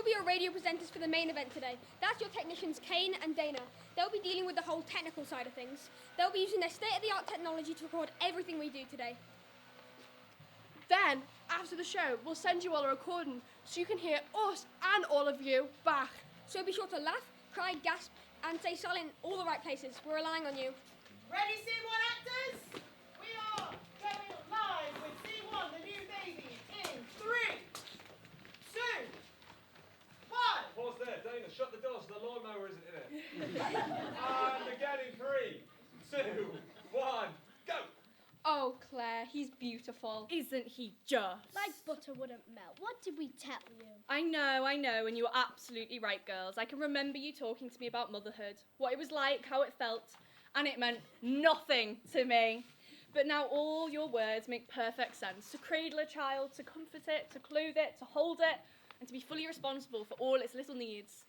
You'll be your radio presenters for the main event today. That's your technicians, Kane and Dana. They'll be dealing with the whole technical side of things. They'll be using their state-of-the-art technology to record everything we do today. Then, after the show, we'll send you all a recording so you can hear us and all of you back. So be sure to laugh, cry, gasp, and say silent in all the right places. We're relying on you. Ready, C1 actors? We are going live with C1, the new baby, in 3, 2, 1. Pause there, Dana. Shut the door so the lawnmower isn't in it. And again in 3, 2, 1, go! Oh, Claire, he's beautiful. Isn't he just? Like butter wouldn't melt. What did we tell you? I know, and you were absolutely right, girls. I can remember you talking to me about motherhood, what it was like, how it felt, and it meant nothing to me. But now all your words make perfect sense. To cradle a child, to comfort it, to clothe it, to hold it, and to be fully responsible for all its little needs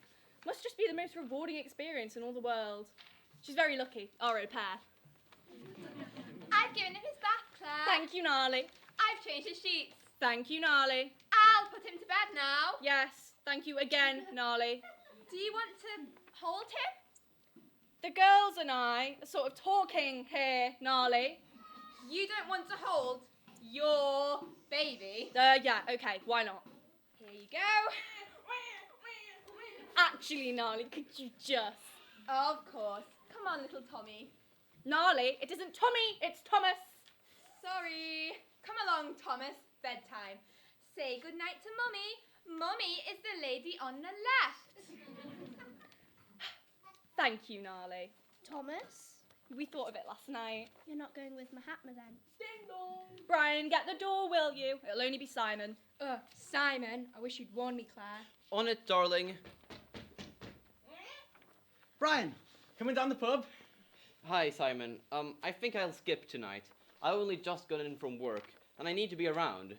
must just be the most rewarding experience in all the world. She's very lucky, our au pair. I've given him his bath, Claire. Thank you, Gnarly. I've changed his sheets. Thank you, Gnarly. I'll put him to bed now. Yes, thank you again, Gnarly. Do you want to hold him? The girls and I are sort of talking here, Gnarly. You don't want to hold your baby. Yeah, okay, why not? Here you go. Actually, Gnarly, could you just... Of course. Come on, little Tommy. Gnarly, it isn't Tommy, it's Thomas. Sorry. Come along, Thomas. Bedtime. Say goodnight to Mummy. Mummy is the lady on the left. Thank you, Gnarly. Thomas? We thought of it last night. You're not going with Mahatma then? Ding dong. Brian, get the door, will you? It'll only be Simon. Simon, I wish you'd warned me, Claire. On it, darling. Brian, coming down the pub? Hi, Simon. I think I'll skip tonight. I only just got in from work, and I need to be around.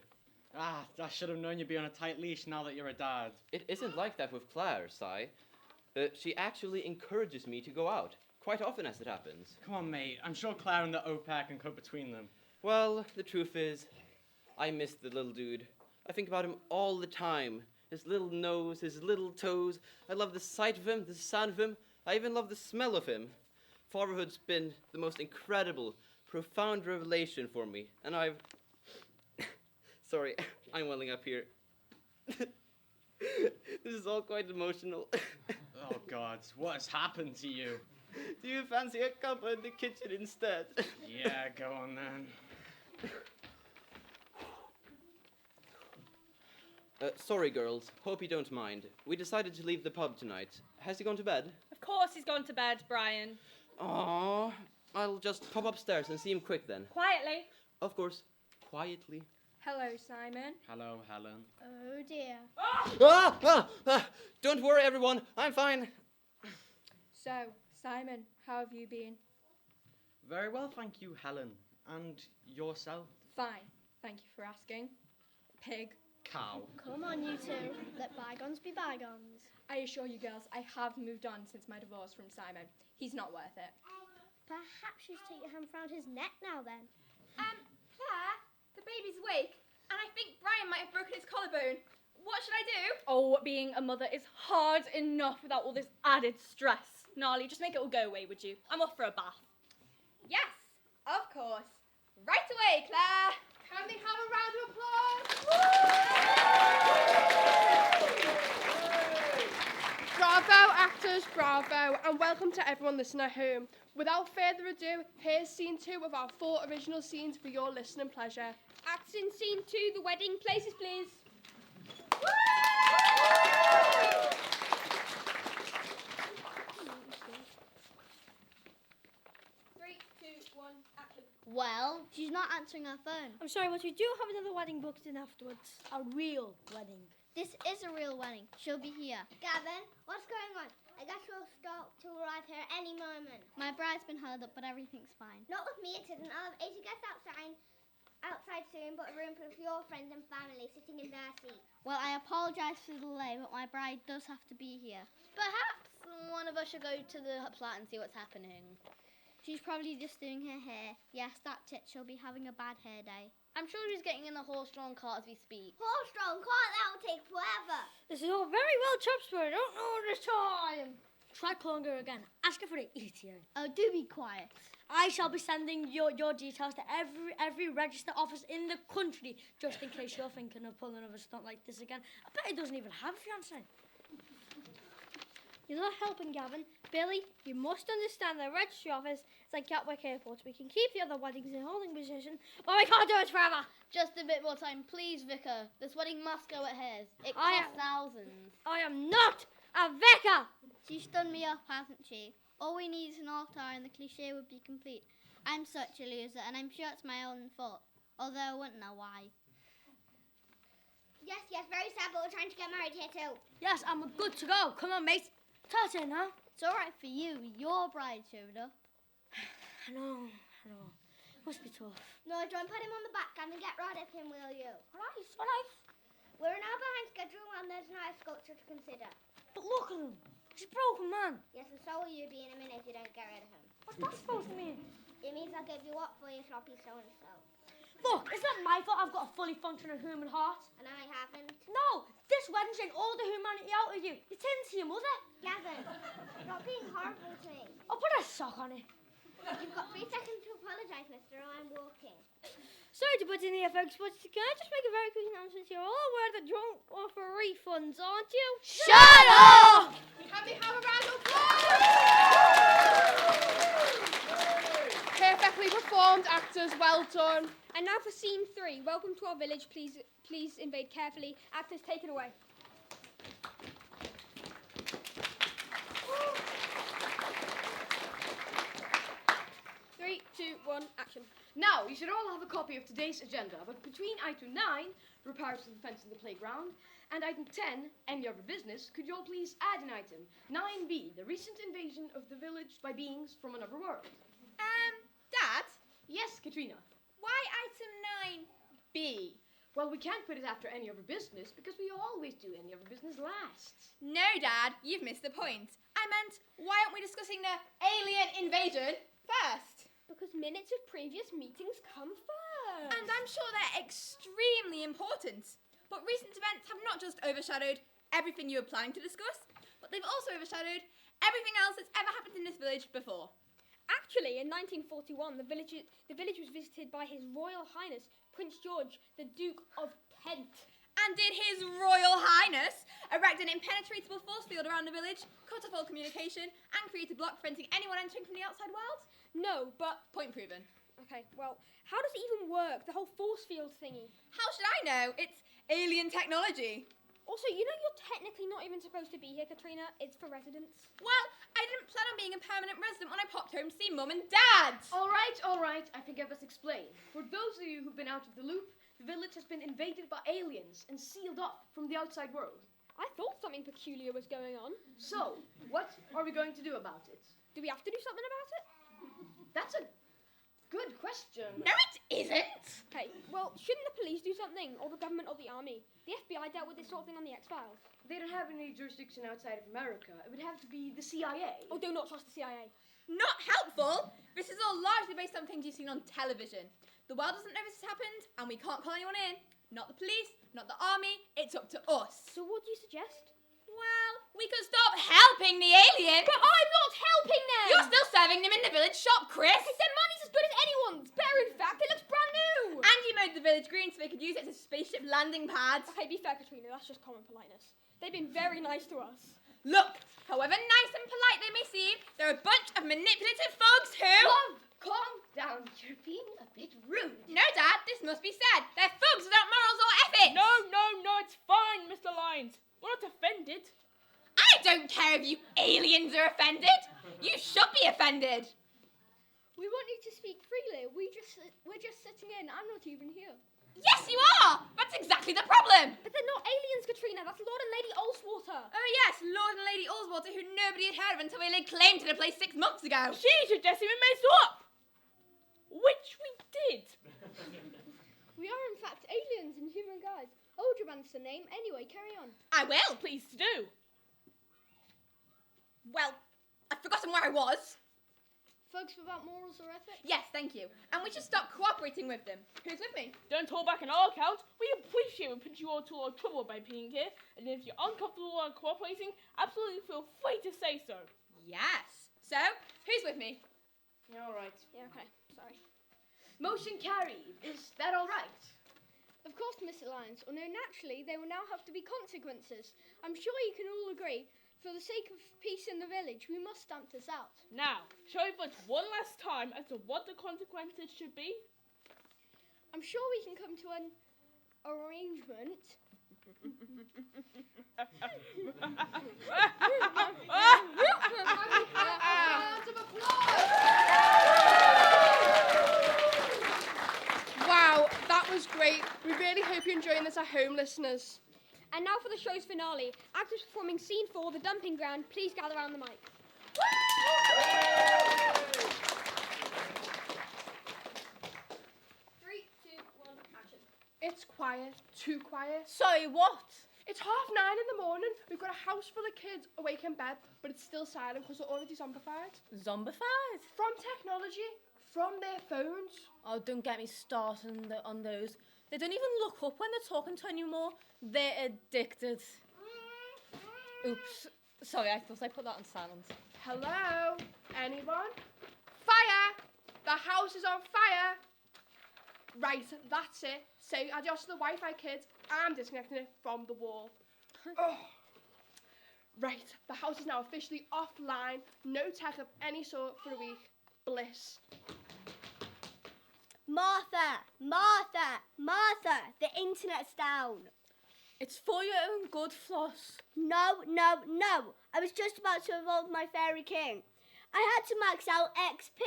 Ah, I should have known you'd be on a tight leash now that you're a dad. It isn't like that with Claire, Si. She actually encourages me to go out, quite often as it happens. Come on, mate. I'm sure Claire and the au pair can cope between them. Well, the truth is, I miss the little dude. I think about him all the time. His little nose, his little toes. I love the sight of him, the sound of him. I even love the smell of him. Fatherhood's been the most incredible, profound revelation for me, and I've... Sorry, I'm welling up here. This is all quite emotional. Oh, God, what has happened to you? Do you fancy a cuppa in the kitchen instead? Yeah, go on then. Sorry, girls. Hope you don't mind. We decided to leave the pub tonight. Has he gone to bed? Of course he's gone to bed, Brian. Aww. I'll just pop upstairs and see him quick then. Quietly. Of course. Quietly. Hello, Simon. Hello, Helen. Oh dear. Don't worry, everyone. I'm fine. So, Simon, how have you been? Very well, thank you, Helen. And yourself? Fine. Thank you for asking. Pig. Cow. Come on, you two. Let bygones be bygones. I assure you girls, I have moved on since my divorce from Simon. He's not worth it. Perhaps you should take your hand round his neck now then. Claire, the baby's awake, and I think Brian might have broken his collarbone. What should I do? Oh, being a mother is hard enough without all this added stress. Gnarly, just make it all go away, would you? I'm off for a bath. Yes, of course. Right away, Claire. Can we have a round of applause? Bravo, actors, bravo, and welcome to everyone listening at home. Without further ado, here's scene 2 of our 4 original scenes for your listening pleasure. Acts in scene 2, the wedding. Places, please. 3, 2, 1, action. Well, she's not answering her phone. I'm sorry, but we do have another wedding booked in afterwards. A real wedding. This is a real wedding. She'll be here. Gavin, what's going on? I guess we'll start to arrive here any moment. My bride's been held up, but everything's fine. Not with me, it isn't. I'll have 80 guests outside soon, but a room full of your friends and family sitting in their seats. Well, I apologise for the delay, but my bride does have to be here. Perhaps one of us should go to the flat and see what's happening. She's probably just doing her hair. Yes, that's it. She'll be having a bad hair day. I'm sure she's getting in the horse-drawn cart as we speak. Horse-drawn cart? That will take forever. The This is all very well, chaps, but I don't know the time. Try calling her again. Ask her for the ETA. Oh, do be quiet. I shall be sending your details to every register office in the country, just in case you're thinking of pulling another stunt like this again. I bet he doesn't even have a fiancé. You're not helping, Gavin. Billy, you must understand the registry office is like Gatwick Airport. We can keep the other weddings in holding position, but we can't do it forever. Just a bit more time, please, Vicar. This wedding must go ahead. It costs thousands. I am not a vicar. She's done me up, hasn't she? All we need is an altar and the cliché would be complete. I'm such a loser, and I'm sure it's my own fault, although I wouldn't know why. Yes, very sad, but we're trying to get married here too. Yes, I'm good to go. Come on, mate. Ta-ta now. It's all right for you. Your bride showed up. I know. Must be tough. No, don't put him on the back and get rid of him, will you? All right. We're an hour behind schedule and there's an ice sculpture to consider. But look at him. He's a broken man. Yes, and so will you be in a minute if you don't get rid of him. What's that supposed to mean? It means I'll give you up for your sloppy so-and-so. Look, it's not my fault I've got a fully functioning human heart. And I haven't. No, this wedding's taking all the humanity out of you. You tend to your mother. Gavin, stop being horrible to me. I'll put a sock on it. You've got 3 seconds to apologise, mister, or I'm walking. Sorry to put in here, folks, but can I just make a very quick announcement? You're all aware that you won't offer refunds, aren't you? Shut up! Can we have a round of applause? Perfectly performed, actors, well done. And now for scene 3. Welcome to our village. Please invade carefully. Actors, take it away. Three, two, one, action. Now, you should all have a copy of today's agenda, but between item 9, repairs to the fence in the playground, and item 10, any other business, could you all please add an item? 9B, the recent invasion of the village by beings from another world. Dad? Yes, Katrina? Why item 9B? Well, we can't put it after any other business, because we always do any other business last. No, Dad, you've missed the point. I meant, why aren't we discussing the alien invasion first? Because minutes of previous meetings come first. And I'm sure they're extremely important. But recent events have not just overshadowed everything you were planning to discuss, but they've also overshadowed everything else that's ever happened in this village before. Actually, in 1941, the village was visited by His Royal Highness, Prince George, the Duke of Kent. And did His Royal Highness erect an impenetrable force field around the village, cut off all communication, and create a block preventing anyone entering from the outside world? No, but... Point proven. Okay, well, how does it even work, the whole force field thingy? How should I know? It's alien technology. Also, you know you're technically not even supposed to be here, Katrina. It's for residents. Well, I didn't plan on being a permanent resident when I popped home to see Mum and Dad. All right. I think I must explain. For those of you who've been out of the loop, the village has been invaded by aliens and sealed off from the outside world. I thought something peculiar was going on. So, what are we going to do about it? Do we have to do something about it? That's a good question. No, it isn't. Okay, well, shouldn't the police do something, or the government or the army? The FBI dealt with this sort of thing on the X-Files. They don't have any jurisdiction outside of America. It would have to be the CIA. Oh, do not trust the CIA. Not helpful. This is all largely based on things you've seen on television. The world doesn't know this has happened, and we can't call anyone in. Not the police, not the army. It's up to us. So what do you suggest? Well, we could stop helping the aliens. But I'm not helping them! You're still serving them in the village shop, Chris. Okay, their money's as good as anyone's. Better, in fact. It looks brand new. And you mowed the village green so they could use it as a spaceship landing pad. Okay, be fair, Katrina. That's just common politeness. They've been very nice to us. Look, however nice and polite they may seem, they're a bunch of manipulative folks who... Love, calm down. You're being a bit rude. No, Dad, this must be said. They're folks without morals or ethics. No, it's fine, Mr. Lyons. We're not offended. I don't care if you aliens are offended. You should be offended. We want you to speak freely. We're just sitting in. I'm not even here. Yes, you are. That's exactly the problem. But they're not aliens, Katrina. That's Lord and Lady Ulswater. Oh, yes, Lord and Lady Ulswater, who nobody had heard of until we laid claim to the place 6 months ago. She suggested we messed up. Which we did. We are, in fact, aliens in human guise. Ultraman's the name. Anyway, carry on. I will. Pleased to do. Well, I've forgotten where I was. Folks without morals or ethics? Yes, thank you. And we should stop cooperating with them. Who's with me? Don't hold back on our account. We appreciate we put you all to our trouble by being here. And if you're uncomfortable while cooperating, absolutely feel free to say so. Yes. So, who's with me? All right. Yeah, okay. Sorry. Motion carried. Is that all right? Of course, Mr. Lyons. Although naturally, there will now have to be consequences. I'm sure you can all agree. For the sake of peace in the village, we must stamp this out. Now, shall we vote one last time as to what the consequences should be? I'm sure we can come to an arrangement. Wow, that was great. We really hope you're enjoying this at home, listeners. And now for the show's finale. Actors performing scene 4, The Dumping Ground. Please gather around the mic. 3, 2, 1, action. It's quiet, too quiet. Sorry, what? It's 9:30 in the morning. We've got a house full of kids awake in bed, but it's still silent because they're already zombified. Zombified? From technology, from their phones. Oh, don't get me started on those. They don't even look up when they're talking to anymore. They're addicted. Oops. Sorry, I thought I put that on silent. Hello? Anyone? Fire! The house is on fire! Right, that's it. Say adios to the Wi-Fi, kids. I'm disconnecting it from the wall. Oh. Right, the house is now officially offline. No tech of any sort for a week. Bliss. Martha! The internet's down. It's for your own good, Floss. No. I was just about to evolve my fairy king. I had to max out XP.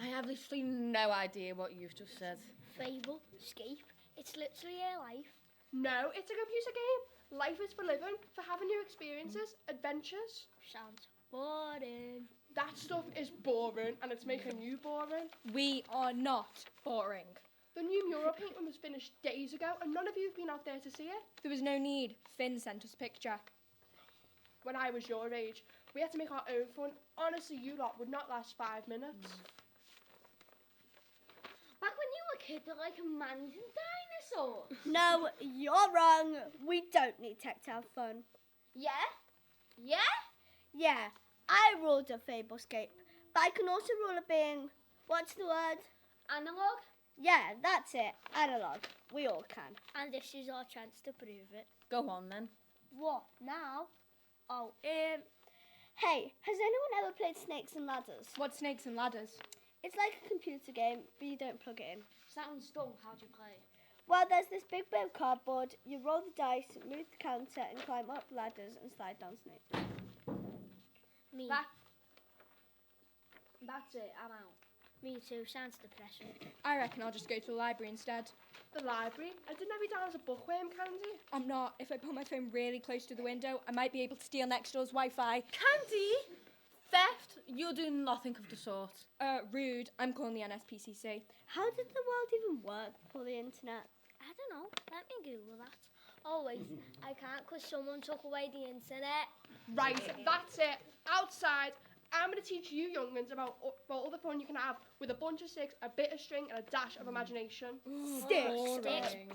I have literally no idea what you've just said. Fable, escape. It's literally a life. No, it's a computer game. Life is for living, for having new experiences, adventures. Sounds boring. That stuff is boring, and it's making you boring. We are not boring. The new mural painting was finished days ago, and none of you have been out there to see it. There was no need. Finn sent us a picture. When I was your age, we had to make our own fun. Honestly, you lot would not last 5 minutes. Back when you were a kid, they're like a man's dinosaur. No, you're wrong. We don't need tech to have fun. Yeah? Yeah, I ruled a Fablescape, but I can also rule a being. What's the word? Analog? Yeah, that's it. Analog. We all can. And this is our chance to prove it. Go on then. What, now? Oh, Hey, has anyone ever played Snakes and Ladders? What's Snakes and Ladders? It's like a computer game, but you don't plug it in. sounds dull. How do you play? Well, there's this big bit of cardboard. You roll the dice, move the counter, and climb up ladders and slide down snakes. Me. That's it, I'm out. Me too. Sounds depressing. I reckon I'll just go to the library instead. The library? I didn't have you down as a bookworm, Candy. I'm not. If I put my phone really close to the window, I might be able to steal next door's Wi-Fi. Candy? Theft? You're doing nothing of the sort. Rude. I'm calling the NSPCC. How did the world even work before the internet? I don't know. Let me Google that. Oh wait, I can't because someone took away the internet. Right, that's it. Outside, I'm going to teach you young'uns about all the fun you can have with a bunch of sticks, a bit of string, and a dash of imagination. Sticks,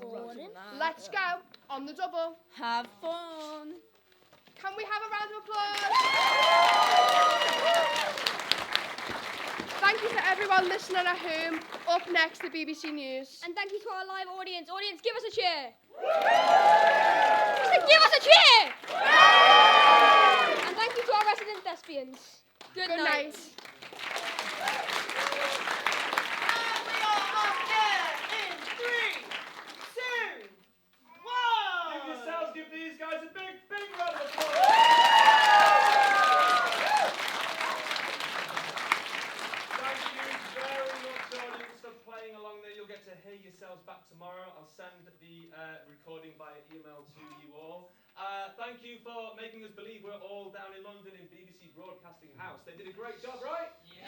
boring. Let's go. On the double. Have fun. Can we have a round of applause? Thank you to everyone listening at home. Up next, the BBC News. And thank you to our live audience. Audience, give us a cheer. I said, give us a cheer. And thank you to our resident thespians. Good night. We are on air in 3, 2, 1. Give yourselves, give these guys a big, big round of applause. Thank you very much, audience, for playing along there. You'll get to hear yourselves back tomorrow. I'll send the recording via email to you all. Thank you for making us believe we're all down in London in BBC Broadcasting House. They did a great job, right? Yeah!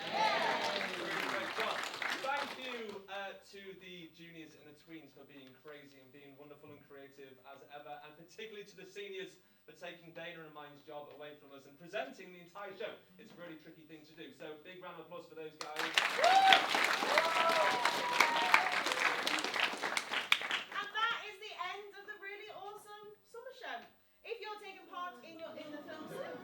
Really great job. Thank you to the juniors and the tweens for being crazy and being wonderful and creative as ever, and particularly to the seniors for for taking Dana and mine's job away from us and presenting the entire show. It's a really tricky thing to do. So big round of applause for those guys. And that is the end of the really awesome summer show. If you're taking part in the film school,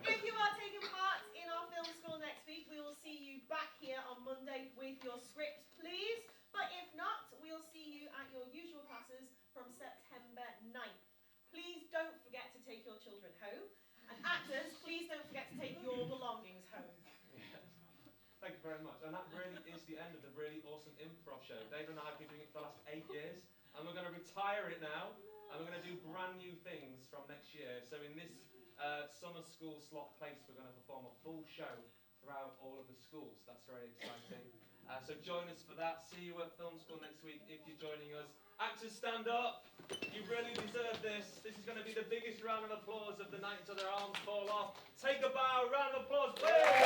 if you are taking part in our film school next week, we will see you back here on Monday with your script, please. But if not, we'll see you at your usual classes from September 9th. Please don't forget to take your children home. And actors, please don't forget to take your belongings home. Thank you very much. And that really is the end of the really awesome improv show. Dave and I have been doing it for the last 8 years, and we're going to retire it now, and we're going to do brand new things from next year. So in this summer school slot place, we're going to perform a full show throughout all of the schools. That's very exciting. So join us for that. See you at film school next week if you're joining us. Actors, stand up. You really deserve this. This is going to be the biggest round of applause of the night until their arms fall off. Take a bow. Round of applause, please.